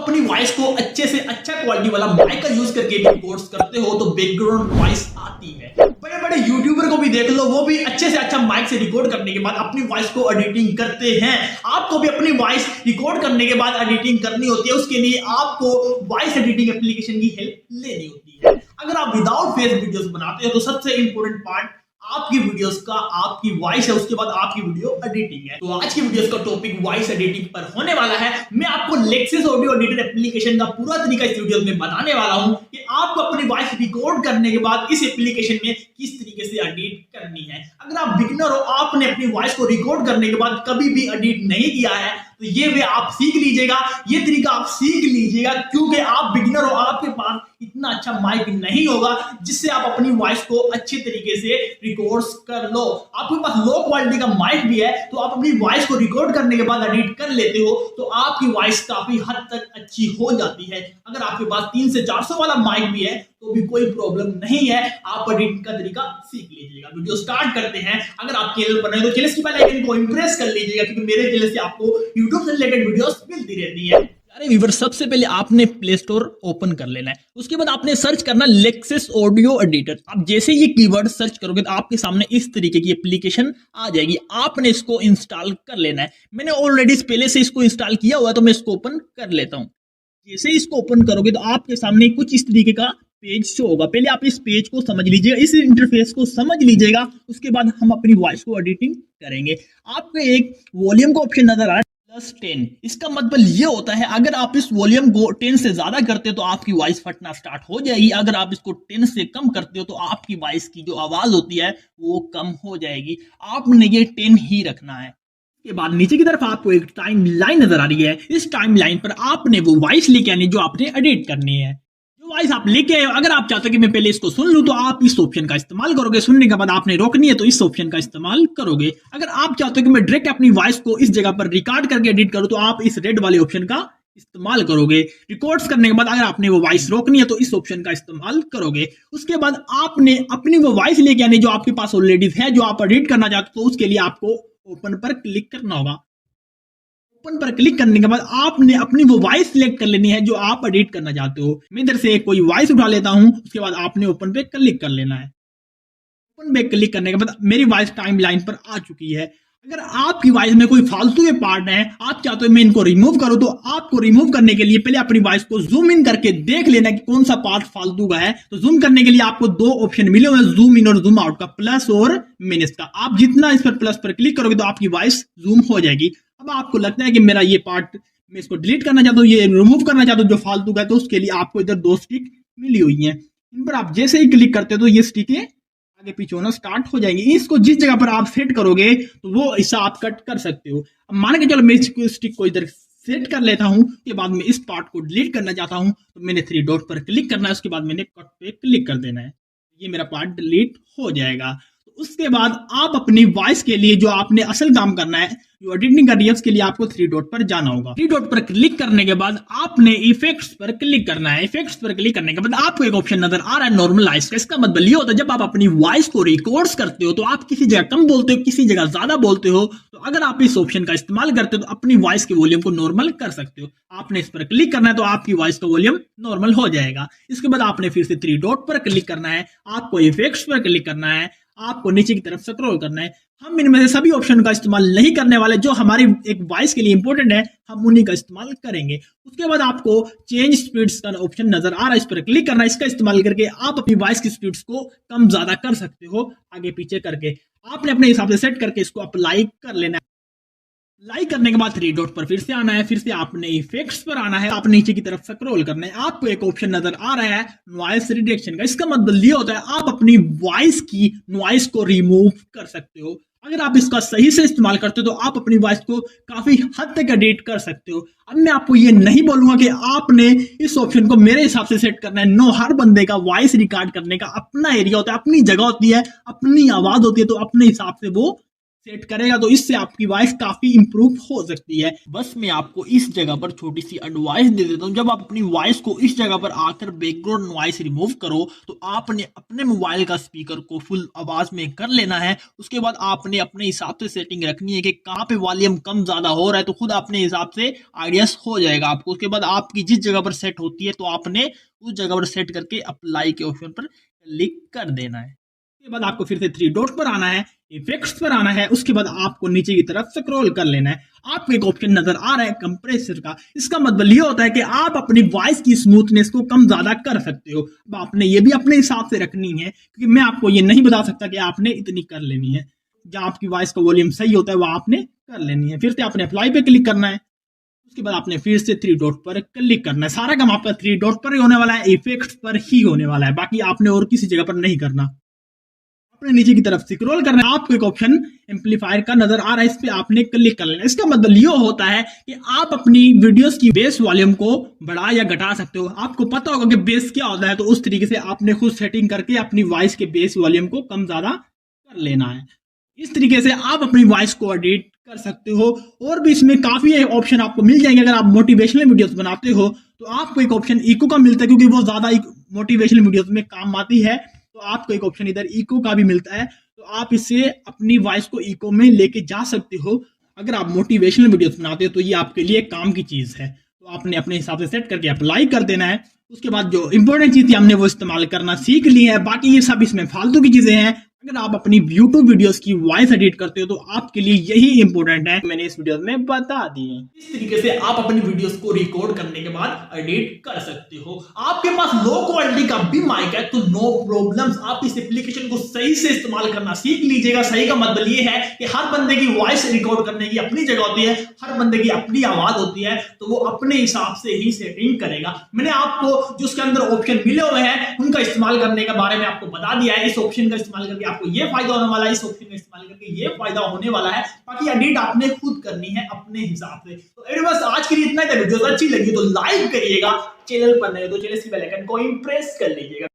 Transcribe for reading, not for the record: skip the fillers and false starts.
अपनी वॉइस को अच्छे से अच्छा क्वालिटी वाला माइक का यूज करके भी रिकॉर्ड करते हो तो बैकग्राउंड वॉइस आती है। बड़े बड़े यूट्यूबर को भी देख लो, वो भी अच्छे से अच्छा माइक से रिकॉर्ड करने के बाद अपनी वॉइस को एडिटिंग करते हैं। आपको भी अपनी वॉइस रिकॉर्ड करने के बाद एडिटिंग करनी होती है, उसके लिए आपको वॉइस एडिटिंग एप्लीकेशन की हेल्प लेनी होती है। अगर आप विदाउट फेस वीडियोस बनाते हो तो सबसे इंपॉर्टेंट पार्ट आपकी वीडियोस का आपकी वॉइस है, उसके बाद आपकी वीडियो एडिटिंग है। तो आज की वीडियोस का टॉपिक वॉइस एडिटिंग पर होने वाला है। मैं आपको लेक्सिस ऑडियो एडिटर एप्लीकेशन का पूरा तरीका इस वीडियो में बताने वाला हूं कि आपको अपनी वॉइस रिकॉर्ड करने के बाद इस एप्लीकेशन में किस तरीके से एडिट करनी है। अगर आप बिगिनर हो, आपने अपनी वॉइस को रिकॉर्ड करने के बाद कभी भी एडिट नहीं किया है तो ये वे आप सीख लीजिएगा, ये तरीका आप सीख लीजिएगा, क्योंकि आप बिगिनर हो, आपके पास इतना अच्छा माइक नहीं होगा जिससे आप अपनी वॉइस को अच्छे तरीके से रिकॉर्ड कर लो। आपके पास लो क्वालिटी का माइक भी है तो आप अपनी वॉइस को रिकॉर्ड करने के बाद एडिट कर लेते हो तो आपकी वॉइस काफी हद तक अच्छी हो जाती है। अगर आपके पास 300 से 400 वाला माइक भी है तो भी कोई प्रॉब्लम नहीं है, आप एडिटिंग का तरीका सीख लीजिएगा। वीडियो स्टार्ट करते हैं। अगर आप चैनल पर नए तो चैनल की बेल आइकन को इंप्रेस कर लीजिएगा, क्योंकि मेरे चैनल से आपको यूट्यूब से रिलेटेड वीडियोस मिलती रहती है। अरे व्यूअर, सबसे पहले आपने प्ले स्टोर ओपन कर लेना है, उसके बाद आपने सर्च करना लेक्सिस ऑडियो एडिटर। आप जैसे ये कीवर्ड सर्च करोगे तो आपके सामने इस तरीके की एप्लीकेशन आ जाएगी, आपने इसको इंस्टॉल कर लेना है। मैंने ऑलरेडी पहले से इसको इंस्टॉल किया हुआ है तो मैं इसको ओपन कर लेता हूं। जैसे इसको ओपन करोगे तो आपके सामने कुछ इस तरीके का पेज शो होगा। पहले आप इस पेज को समझ लीजिएगा, इस इंटरफेस को समझ लीजिएगा, उसके बाद हम अपनी वॉइस को एडिटिंग करेंगे। आपको एक वॉल्यूम का ऑप्शन नजर आ रहा है +10। इसका मतलब ये होता है अगर आप इस वॉल्यूम को 10 से ज्यादा करते हो तो आपकी वॉइस फटना स्टार्ट हो जाएगी, अगर आप इसको 10 से कम करते हो तो आपकी वॉइस की जो आवाज होती है वो कम हो जाएगी। आपने ये 10 ही रखना है। के बाद नीचे की तरफ आपको एक टाइम लाइन नजर आ रही है, इस टाइम लाइन पर आपने वो वॉइस लेके आनी जो आपने एडिट करनी है। जो वॉइस आप लेके आए हो, अगर आप चाहते हो कि मैं पहले इसको सुन लूं तो आप इस ऑप्शन का इस्तेमाल करोगे, सुनने के बाद आपने रोकनी है तो इस ऑप्शन का इस्तेमाल करोगे। अगर आप चाहते हो कि मैं डायरेक्ट अपनी वॉइस को इस जगह पर रिकॉर्ड करके एडिट करूं तो आप इस रेड वाले ऑप्शन का इस्तेमाल करोगे। रिकॉर्ड्स करने के बाद अगर आपने वो वॉइस रोकनी है तो इस ऑप्शन का इस्तेमाल करोगे। उसके बाद आपने अपनी वो वॉइस लेके आनी जो आपके पास ऑलरेडी है, जो आप एडिट करना चाहते हो, तो उसके लिए आपको ओपन पर क्लिक करना होगा। ओपन पर क्लिक करने के बाद आपने अपनी वो वॉइस सिलेक्ट कर लेनी है जो आप एडिट करना चाहते हो। मैं इधर से कोई वॉइस उठा लेता हूं, उसके बाद आपने ओपन पे क्लिक कर लेना है। ओपन पे क्लिक करने के बाद मेरी वॉइस टाइम लाइन पर आ चुकी है। अगर आपकी वॉइस में कोई फालतू के पार्ट है, आप चाहते हो मैं इनको रिमूव करूं, तो आपको रिमूव करने के लिए पहले अपनी वॉइस को जूम इन करके देख लेना कि कौन सा पार्ट फालतू का है। तो जूम करने के लिए आपको दो ऑप्शन मिले हुए हैं, जूम इन और जूम आउट का, प्लस और मिनस का। आप जितना इस पर प्लस पर क्लिक करोगे तो आपकी वॉइस जूम हो जाएगी। अब आपको लगता है कि मेरा ये पार्ट मैं इसको डिलीट करना चाहता हूँ, ये रिमूव करना चाहता हूँ जो फालतू का है, तो उसके लिए आपको इधर 2 स्टिक मिली हुई हैं। इन पर आप जैसे ही क्लिक करते हो तो ये स्टिकें आगे पीछे होना स्टार्ट हो जाएंगी। इसको जिस जगह पर आप सेट करोगे तो वो हिस्सा आप कट कर सकते हो। अब मान के चलो मैं इस स्टिक को इधर सेट कर लेता हूं, उसके बाद मैं इस पार्ट को डिलीट करना चाहता हूं तो मैंने 3 डॉट पर क्लिक करना है, उसके बाद मैंने कट पे क्लिक कर देना है, ये मेरा पार्ट डिलीट हो जाएगा। उसके बाद आप अपनी वॉइस के लिए जो आपने असल काम करना है, जो एडिटिंग करनी है, उसके लिए आपको 3 डॉट पर जाना होगा। 3 डॉट पर क्लिक करने के बाद आपने इफेक्ट्स पर क्लिक करना है। इफेक्ट्स पर क्लिक करने के बाद आपको एक ऑप्शन नजर आ रहा है नॉर्मलाइज का। इसका मतलब ये होता है जब आप अपनी वॉइस को रिकॉर्ड्स करते हो तो आप किसी जगह कम बोलते हो, किसी जगह ज्यादा बोलते हो, तो अगर आप इस ऑप्शन का इस्तेमाल करते हो तो अपनी वॉइस के वॉल्यूम को नॉर्मल कर सकते हो। आपने इस पर क्लिक करना है तो आपकी वॉइस का वॉल्यूम नॉर्मल हो जाएगा। इसके बाद आपने फिर से 3 डॉट पर क्लिक करना है, आपको इफेक्ट्स पर क्लिक करना है, आपको नीचे की तरफ स्क्रॉल करना है। हम इनमें से सभी ऑप्शन का इस्तेमाल नहीं करने वाले, जो हमारी एक वॉइस के लिए इंपॉर्टेंट है हम उन्हीं का इस्तेमाल करेंगे। उसके बाद आपको चेंज स्पीड्स का ऑप्शन नजर आ रहा है, इस पर क्लिक करना है। इसका इस्तेमाल करके आप अपनी वॉइस की स्पीड्स को कम ज्यादा कर सकते हो, आगे पीछे करके। आपने अपने हिसाब से सेट करके इसको अप्लाई कर लेना है। लाइक करने के बाद 3 डॉट पर फिर से आना है, फिर से आपने इफेक्ट्स पर आना है, आप नीचे की तरफ स्क्रॉल करना है। आपको एक ऑप्शन नजर आ रहा है नॉइस रिडक्शन का। इसका मतलब ये होता है आप अपनी वॉइस की नॉइस को रिमूव कर सकते हो। अगर आप इसका सही से इस्तेमाल करते हो तो आप अपनी वॉइस को काफी हद तक एडिट कर सकते हो। अब मैं आपको ये नहीं बोलूंगा कि आपने इस ऑप्शन को मेरे हिसाब से सेट करना है। नो, हर बंदे का वॉइस रिकॉर्ड करने का अपना एरिया होता है, अपनी जगह होती है, अपनी आवाज होती है, तो अपने हिसाब से वो सेट करेगा तो इससे आपकी वॉइस काफी इंप्रूव हो सकती है। बस मैं आपको इस जगह पर छोटी सी एडवाइस दे देता हूँ, जब आप अपनी वॉइस को इस जगह पर आकर बैकग्राउंड नॉइस रिमूव करो तो आपने अपने मोबाइल का स्पीकर को फुल आवाज में कर लेना है। उसके बाद आपने अपने हिसाब से सेटिंग रखनी है कि कहाँ पे वॉल्यूम कम ज्यादा हो रहा है, तो खुद अपने हिसाब से आइडियाज हो जाएगा आपको। उसके बाद आपकी जिस जगह पर सेट होती है तो आपने उस जगह पर सेट करके अप्लाई के ऑप्शन पर क्लिक कर देना है। उसके बाद आपको फिर से थ्री डॉट पर आना है, इफेक्ट्स पर आना है। उसके बाद आपको नीचे की तरफ स्क्रॉल कर लेना है। आपको एक ऑप्शन नजर आ रहा है कंप्रेसर का। इसका मतलब ये होता है कि आप अपनी वॉइस की स्मूथनेस को कम ज्यादा कर सकते हो। अब आपने ये भी अपने हिसाब से रखनी है, क्योंकि मैं आपको ये नहीं बता सकता कि आपने इतनी कर लेनी है। जहां आपकी वॉइस का वॉल्यूम सही होता है वहां आपने कर लेनी है। फिर से आपने अप्लाई पे क्लिक करना है। उसके बाद आपने फिर से थ्री डॉट पर क्लिक करना है। सारा काम आपका थ्री डॉट पर ही होने वाला है, इफेक्ट्स पर ही होने वाला है, बाकी आपने और किसी जगह पर नहीं करना। आपने नीचे की तरफ स्क्रॉल करना है। आपको एक ऑप्शन एम्पलीफायर का नजर आ रहा है, इस पे आपने क्लिक कर लेना। इसका मतलब ये होता है कि आप अपनी वीडियोस की बेस वॉल्यूम को बढ़ा या घटा सकते हो। आपको पता होगा कि बेस क्या होता है, तो उस तरीके से आपने खुद सेटिंग करके अपनी वॉइस के बेस वॉल्यूम को कम ज्यादा कर लेना है। इस तरीके से आप अपनी वॉइस को एडिट कर सकते हो। और भी इसमें काफी ऑप्शन आपको मिल जाएंगे। अगर आप मोटिवेशनल वीडियोस बनाते हो तो आपको एक ऑप्शन इको का मिलता है, क्योंकि वो ज्यादा मोटिवेशनल वीडियोस में काम आती है। तो आपको एक ऑप्शन इधर इको का भी मिलता है, तो आप इससे अपनी वॉइस को इको में लेके जा सकते हो। अगर आप मोटिवेशनल वीडियोस बनाते हो तो ये आपके लिए काम की चीज है। तो आपने अपने हिसाब से सेट करके अप्लाई कर देना है। उसके बाद जो इंपॉर्टेंट चीज थी हमने वो इस्तेमाल करना सीख ली है। बाकी ये सब इसमें फालतू की चीजें हैं। अगर आप अपनी यूट्यूब वीडियोस की वॉइस एडिट करते हो तो आपके लिए यही इंपॉर्टेंट है, मैंने इस वीडियो में बता दी है। इस तरीके से आप अपनी वीडियोस को रिकॉर्ड करने के बाद एडिट कर सकते हो। आपके पास लो क्वालिटी का भी माइक है तो नो प्रॉब्लम्स, आप इस एप्लीकेशन को सही से इस्तेमाल करना सीख लीजिएगा। सही का मतलब ये है कि हर बंदे की वॉइस रिकॉर्ड करने की अपनी जगह होती है, हर बंदे की अपनी आवाज होती है, तो वो अपने हिसाब से ही सेटिंग करेगा। मैंने आपको जो उसके अंदर ऑप्शन मिले हुए हैं उनका इस्तेमाल करने के बारे में आपको बता दिया है। इस ऑप्शन का इस्तेमाल करके आपको ये फायदा होने वाला है, इस ऑप्शन का इस्तेमाल करके ये फायदा होने वाला है। बाकी एडिट आपने खुद करनी है अपने हिसाब से। तो बस आज के लिए इतना ही था। वीडियो अच्छी लगी तो लाइक करिएगा, चैनल पर नए तो चैनल की बेल आइकन को इंप्रेस कर लीजिएगा।